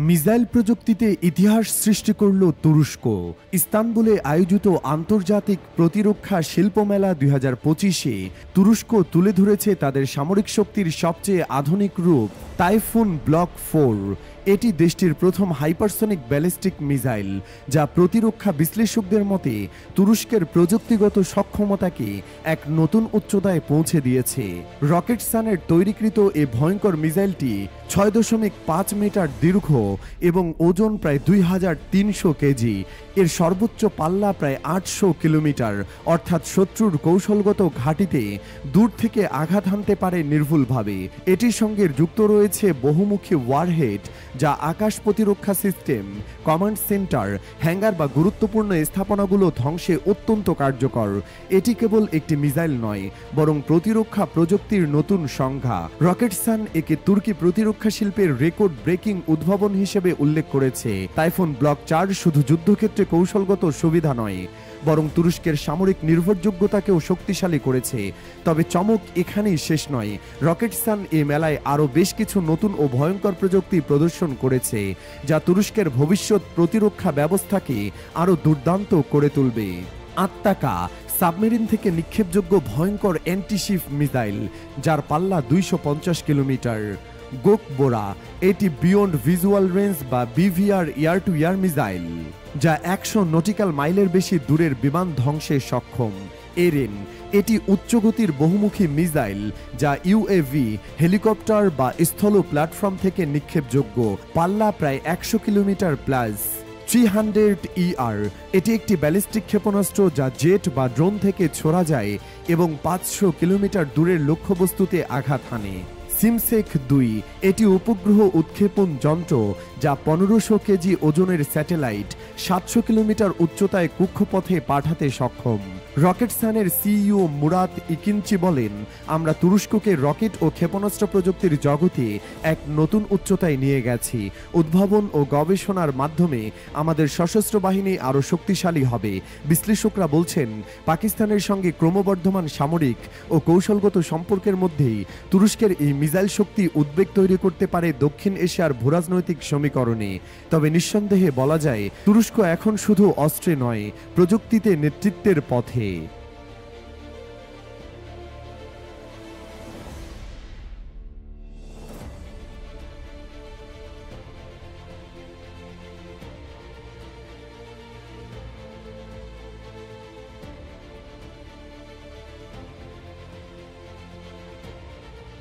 Missile প্রযুক্তিতে ইতিহাস সৃষ্টি করল তুরস্ক। ইস্তানবুলে আয়োজিত আন্তর্জাতিক প্রতিরক্ষা শিল্পমেলা 2025-এ তুরস্ক তুলে ধরেছে তাদের সামরিক শক্তির সবচেয়ে আধুনিক রূপ টাইফুন ব্লক 4। এটি দেশটির প্রথম হাইপারসনিক ব্যালিস্টিক মিসাইল, যা প্রতিরক্ষা বিশ্লেষকদের মতে তুরস্কের প্রযুক্তিগত সক্ষমতাকে এক নতুন উচ্চতায় পৌঁছে দিয়েছে। রকেটসানের তৈরিকৃত এ ভয়ঙ্কর মিসাইলটি 6.5 মিটার দীর্ঘ এবং ওজন প্রায় 2300 কেজি। এর সর্বোচ্চ পাল্লা প্রায় 800 কিলোমিটার, অর্থাৎ শত্রুর কৌশলগত ঘাঁটিতে দূর থেকে আঘাত হানতে পারে নির্ভুলভাবে। এটির সঙ্গে যুক্ত রয়েছে বহুমুখী ওয়ারহেড, যা আকাশ প্রতিরক্ষা সিস্টেম, কমান্ড সেন্টার, হ্যাঙ্গার বা গুরুত্বপূর্ণ স্থাপনাগুলো ধ্বংসে অত্যন্ত কার্যকর। এটি কেবল একটি মিসাইল নয়, বরং প্রতিরক্ষা প্রযুক্তির নতুন সংজ্ঞা। রকেটসান একে তুর্কি প্রতিরক্ষা শিল্পের রেকর্ড ব্রেকিং উদ্ভাবন হিসেবে উল্লেখ করেছে। টাইফুন ব্লক 4 শুধু যুদ্ধক্ষেত্রে কৌশলগত সুবিধা নয়, বরং তুরস্কের সামরিক নির্ভরযোগ্যতাকেও শক্তিশালী করেছে। তবে চমক এখানেই শেষ নয়। রকেটসান এই মেলায় আরও বেশ কিছু নতুন ও ভয়ঙ্কর প্রযুক্তি প্রদর্শন করেছে, যা তুরস্কের ভবিষ্যৎ প্রতিরক্ষা ব্যবস্থাকে আরও দুর্দান্ত করে তুলবে। আত্মাকা সাবমেরিন থেকে নিক্ষেপযোগ্য ভয়ঙ্কর অ্যান্টিশিপ মিসাইল, যার পাল্লা 250 কিলোমিটার। গোকবোরা, এটি বিয়ন্ড ভিজুয়াল রেঞ্জ বা BVR air two air missile, যা 100 নটিক্যাল মাইলের বেশি দূরের বিমান ধ্বংসে সক্ষম। এরেন, এটি উচ্চগতির বহুমুখী মিসাইল, যা ইউএভি, হেলিকপ্টার বা স্থল প্ল্যাটফর্ম থেকে নিক্ষেপযোগ্য, পাল্লা প্রায় 100 কিলোমিটার প্লাস। 300ER, এটি একটি ব্যালিস্টিক ক্ষেপণাস্ত্র যা জেট বা ড্রোন থেকে ছোড়া যায় এবং 500 কিলোমিটার দূরের লক্ষ্যবস্তুতে আঘাত হানে। সিমসেক 2, এটি উপগ্রহ উৎক্ষেপণ যন্ত্র, যা 1500 কেজি ওজনের স্যাটেলাইট 700 কিলোমিটার উচ্চতায় কক্ষপথে পাঠাতে সক্ষম। রকেটসানের সিইও মুরাত ইকিনচি বলেন, আমরা তুরস্ককে রকেট ও ক্ষেপণাস্ত্র প্রযুক্তির জগতে এক নতুন উচ্চতায় নিয়ে গেছি। উদ্ভাবন ও গবেষণার মাধ্যমে আমাদের সশস্ত্র বাহিনী আরও শক্তিশালী হবে। বিশ্লেষকরা বলছেন, পাকিস্তানের সঙ্গে ক্রমবর্ধমান সামরিক ও কৌশলগত সম্পর্কের মধ্যেই তুরস্কের এই মিসাইল শক্তি উদ্বেগ তৈরি করতে পারে দক্ষিণ এশিয়ার ভূরাজনৈতিক সমীকরণে। তবে নিঃসন্দেহে বলা যায়, তুরস্ক এখন শুধু অস্ত্রে নয়, প্রযুক্তিতে নেতৃত্বের পথে।